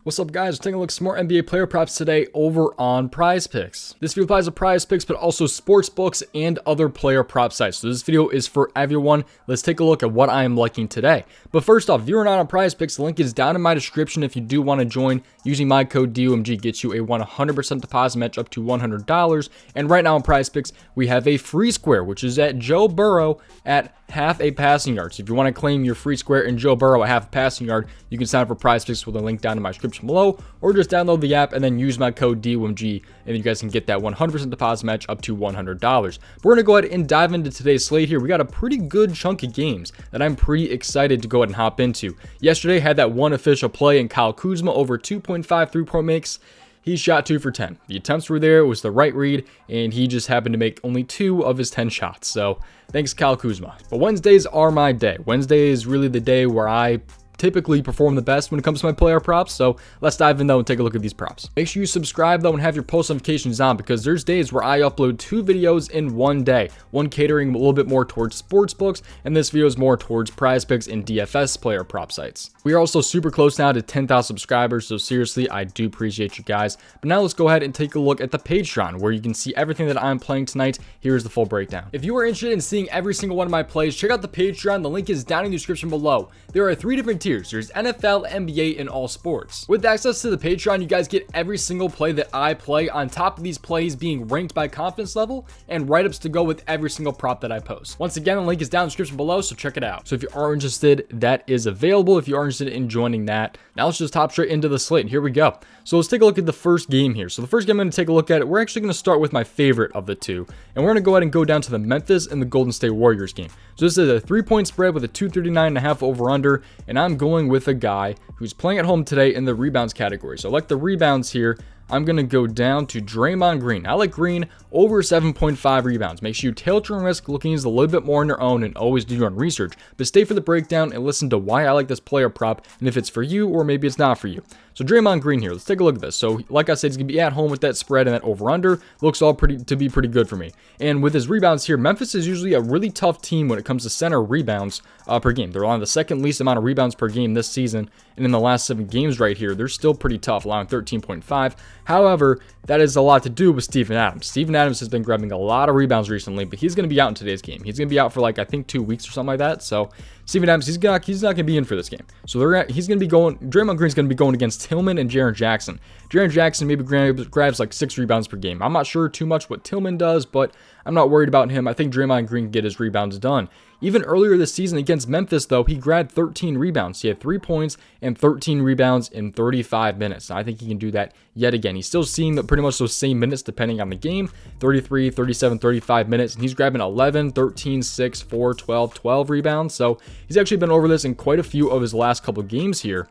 What's up, guys? We're taking a look at some more NBA player props today over on prizepicks. This video applies to prizepicks, but also sports books and other player prop sites. So this video is for everyone. Let's take a look at what I am liking today. But first off, if you're not on prizepicks, the link is down in my description if you do want to join. Using my code DOMG gets you a 100% deposit match up to $100. And right now on prizepicks, we have a free square, which is at Joe Burrow at half a passing yard. So if you want to claim your free square in Joe Burrow at half a passing yard, you can sign up for prizepicks with a link down in my description below, or just download the app and then use my code DOMG, and you guys can get that 100% deposit match up to $100. But we're going to go ahead and dive into today's slate here. We got a pretty good chunk of games that I'm pretty excited to go ahead and hop into. Yesterday had that one official play in Kyle Kuzma over 2.5 3-point makes. He shot 2 for 10. The attempts were there, it was the right read, and he just happened to make only 2 of his 10 shots. So thanks, Kyle Kuzma. But Wednesdays are my day. Wednesday is really the day where I typically perform the best when it comes to my player props. So let's dive in though and take a look at these props. Make sure you subscribe though and have your post notifications on, because there's days where I upload 2 videos in one day, one catering a little bit more towards sports books, and this video is more towards prizepicks and DFS player prop sites. We are also super close now to 10,000 subscribers, so seriously, I do appreciate you guys. But now let's go ahead and take a look at the Patreon, where you can see everything that I'm playing tonight. Here's the full breakdown. If you are interested in seeing every single one of my plays, check out the Patreon. The link is down in the description below. There are 3 different tiers. There's NFL, NBA, and all sports. With access to the Patreon, you guys get every single play that I play, on top of these plays being ranked by confidence level and write-ups to go with every single prop that I post. Once again, the link is down in the description below, so check it out. So if you are interested, that is available if you are interested in joining that. Now let's just hop straight into the slate. Here we go. So let's take a look at the first game here. So the first game I'm going to take a look at, we're actually going to start with my favorite of the two, and we're going to go ahead and go down to the Memphis and the Golden State Warriors game. So this is a 3-point spread with a 239.5 over-under, and I'm going with a guy who's playing at home today in the rebounds category. So I like the rebounds here. I'm going to go down to Draymond Green. I like Green over 7.5 rebounds. Make sure you tail your risk, looking a little bit more on your own, and always do your own research. But stay for the breakdown and listen to why I like this player prop, and if it's for you or maybe it's not for you. So Draymond Green here, let's take a look at this. So like I said, he's going to be at home with that spread, and that over-under looks all to be pretty good for me. And with his rebounds here, Memphis is usually a really tough team when it comes to center rebounds per game. They're on the second least amount of rebounds per game this season, and in the last 7 games right here, they're still pretty tough, allowing 13.5. However, that is a lot to do with Steven Adams. Steven Adams has been grabbing a lot of rebounds recently, but he's going to be out in today's game. He's going to be out for I think 2 weeks or something like that. So Steven Adams, he's not going to be in for this game. So Draymond Green's going to be going against Tillman and Jaren Jackson. Jaren Jackson maybe grabs 6 rebounds per game. I'm not sure too much what Tillman does, but I'm not worried about him. I think Draymond Green can get his rebounds done. Even earlier this season against Memphis, though, he grabbed 13 rebounds. He had 3 points and 13 rebounds in 35 minutes. And I think he can do that yet again. He's still seeing pretty much those same minutes depending on the game, 33, 37, 35 minutes, and he's grabbing 11, 13, 6, 4, 12, 12 rebounds. So he's actually been over this in quite a few of his last couple games here.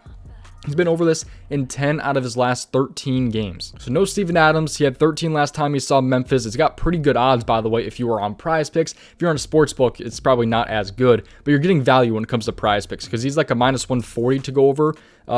He's been over this in 10 out of his last 13 games. So no Steven Adams. He had 13 last time he saw Memphis. It's got pretty good odds, by the way, if you are on prizepicks. If you're on a sports book, it's probably not as good, but you're getting value when it comes to prizepicks, because he's like a minus 140 to go over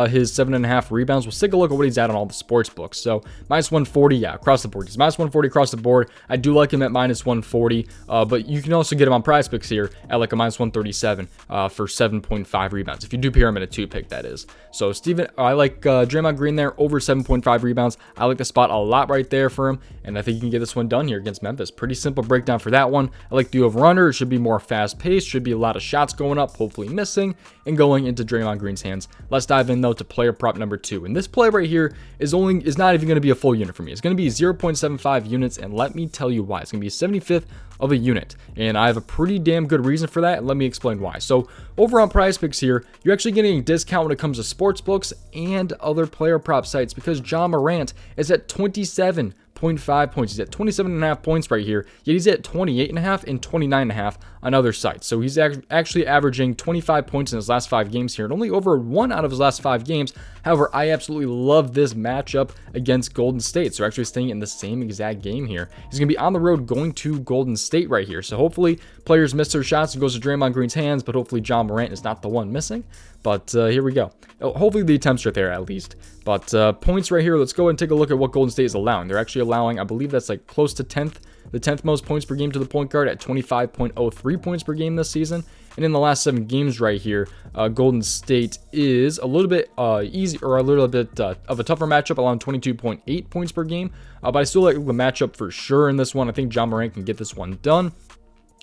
his 7.5 rebounds. We'll take a look at what he's at on all the sports books. So minus 140, yeah, across the board. He's minus 140 across the board. I do like him at minus 140, but you can also get him on prizepicks here at like a minus 137 for 7.5 rebounds. If you do pair him in a 2-pick, that is. So I like Draymond Green there over 7.5 rebounds. I like the spot a lot right there for him, and I think you can get this one done here against Memphis. Pretty simple breakdown for that one. I like the over-under. It should be more fast-paced. Should be a lot of shots going up, hopefully missing, and going into Draymond Green's hands. Let's dive in though to player prop number 2, and this play right here is not even going to be a full unit for me. It's going to be 0.75 units, and let me tell you why. It's going to be a 75th of a unit, and I have a pretty damn good reason for that, and let me explain why. So over on prizepicks here, you're actually getting a discount when it comes to sports books and other player prop sites, because John Morant is at 27.5 points. He's at 27.5 points right here, yet he's at 28.5 and 29.5 on other sites. So he's actually averaging 25 points in his last 5 games here, and only over 1 out of his last 5 games. However, I absolutely love this matchup against Golden State. So actually staying in the same exact game here. He's going to be on the road going to Golden State right here. So hopefully players miss their shots and goes to Draymond Green's hands, but hopefully John Morant is not the one missing. But here we go. Hopefully the attempts are there at least. But points right here, let's go and take a look at what Golden State is allowing. They're actually allowing, I believe that's like close to 10th, the 10th most points per game to the point guard at 25.03 points per game this season. And in the last 7 games right here, Golden State is a little bit easy, or a little bit of a tougher matchup, allowing 22.8 points per game. But I still like the matchup for sure in this one. I think Ja Morant can get this one done.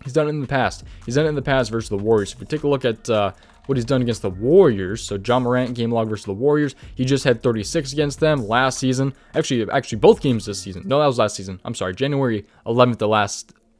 He's done it in the past. He's done it in the past versus the Warriors. If we take a look at what he's done against the Warriors, so Ja Morant game log versus the Warriors, he just had 36 against them last season. Actually both games this season. No, that was last season. I'm sorry, January 11th,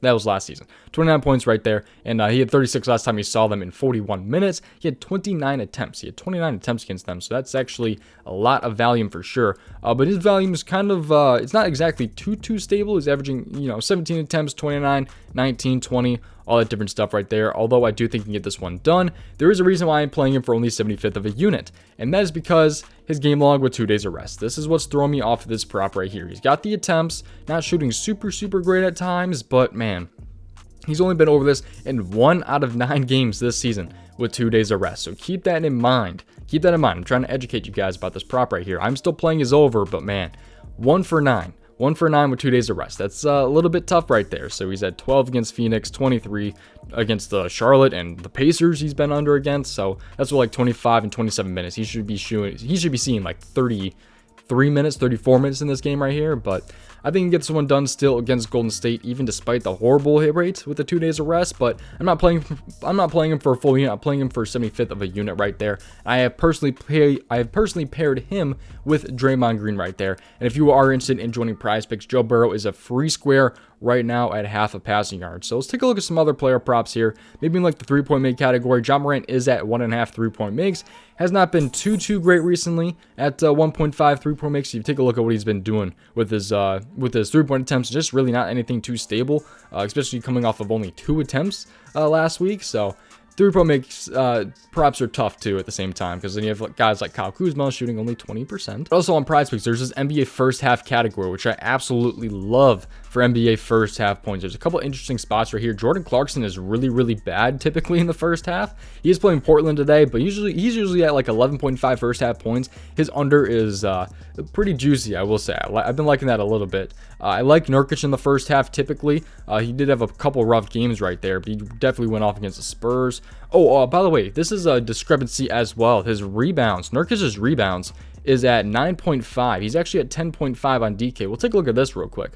that was last season. 29 points right there, and he had 36 last time he saw them in 41 minutes. He had 29 attempts. He had 29 attempts against them, so that's actually a lot of volume for sure. But his volume is kind of, it's not exactly too stable. He's averaging, 17 attempts, 29, 19, 20, all that different stuff right there. Although I do think he can get this one done. There is a reason why I'm playing him for only 75th of a unit, and that is because his game log with 2 days of rest. This is what's throwing me off of this prop right here. He's got the attempts, not shooting super great at times, but man, he's only been over this in 1 out of 9 games this season with 2 days of rest. So keep that in mind. Keep that in mind. I'm trying to educate you guys about this prop right here. I'm still playing his over, but man, 1 for 9. 1 for 9 with 2 days of rest. That's a little bit tough right there. So he's at 12 against Phoenix, 23 against Charlotte and the Pacers he's been under against. So that's what, like 25 and 27 minutes. He should be seeing like 33 minutes, 34 minutes in this game right here. But I think he gets one done still against Golden State, even despite the horrible hit rate with the 2 days of rest. But I'm not playing him for a full unit. I'm playing him for 75th of a unit right there. I have personally paired him with Draymond Green right there. And if you are interested in joining PrizePicks, Joe Burrow is a free square right now at half a passing yard. So let's take a look at some other player props here. Maybe in like the 3-point make category. Ja Morant is at 1.5 3-point makes. Has not been too great recently at 1.5 3-point makes. So you take a look at what he's been doing with his 3-point attempts. Just really not anything too stable, especially coming off of only 2 attempts last week. So 3-point makes props are tough too at the same time, because then you have guys like Kyle Kuzma shooting only 20%. Also on PrizePicks, there's this NBA first half category, which I absolutely love for NBA first half points. There's a couple interesting spots right here. Jordan Clarkson is really bad typically in the first half. He is playing Portland today, but he's usually at like 11.5 first half points. His under is pretty juicy, I will say. I've been liking that a little bit. I like Nurkic in the first half typically. He did have a couple rough games right there, but he definitely went off against the Spurs. Oh, by the way, this is a discrepancy as well. His rebounds, Nurkic's rebounds is at 9.5. He's actually at 10.5 on DK. We'll take a look at this real quick.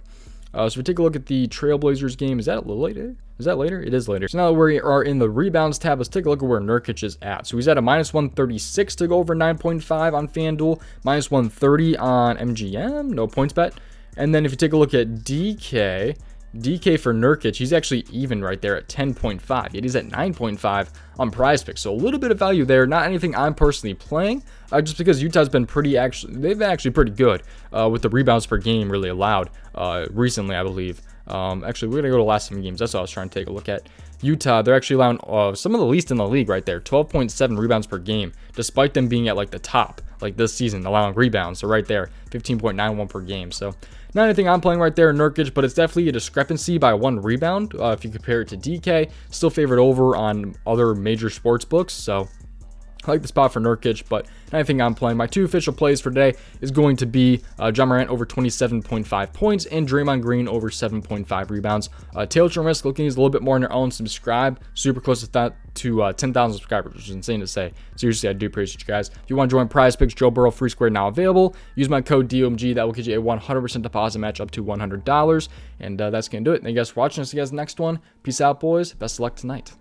So we take a look at the Trailblazers game. Is that a little later? Is that later? It is later. So now that we are in the rebounds tab, let's take a look at where Nurkic is at. So he's at a minus 136 to go over 9.5 on FanDuel, minus 130 on MGM, no points bet. And then if you take a look at DK for Nurkic, he's actually even right there at 10.5. It is at 9.5 on PrizePicks. So a little bit of value there. Not anything I'm personally playing, just because Utah's been they've been actually pretty good with the rebounds per game really allowed recently, I believe. Actually, we're going to go to the last 7 games. That's what I was trying to take a look at. Utah, they're actually allowing some of the least in the league right there. 12.7 rebounds per game, despite them being at like the top, like this season, allowing rebounds. So right there, 15.91 per game. So not anything I'm playing right there in Nurkic, but it's definitely a discrepancy by 1 rebound. If you compare it to DK, still favored over on other major sports books. So I like the spot for Nurkic, but anything I'm playing. My 2 official plays for today is going to be Ja Morant over 27.5 points and Draymond Green over 7.5 rebounds. Taylor Risk looking is a little bit more on their own. Subscribe, super close to that to 10,000 subscribers, which is insane to say. Seriously, I do appreciate you guys. If you want to join PrizePicks, Joe Burrow free square now available. Use my code DOMG. That will get you a 100% deposit match up to $100. And that's going to do it. Thank you guys for watching. See you guys in the next one. Peace out, boys. Best of luck tonight.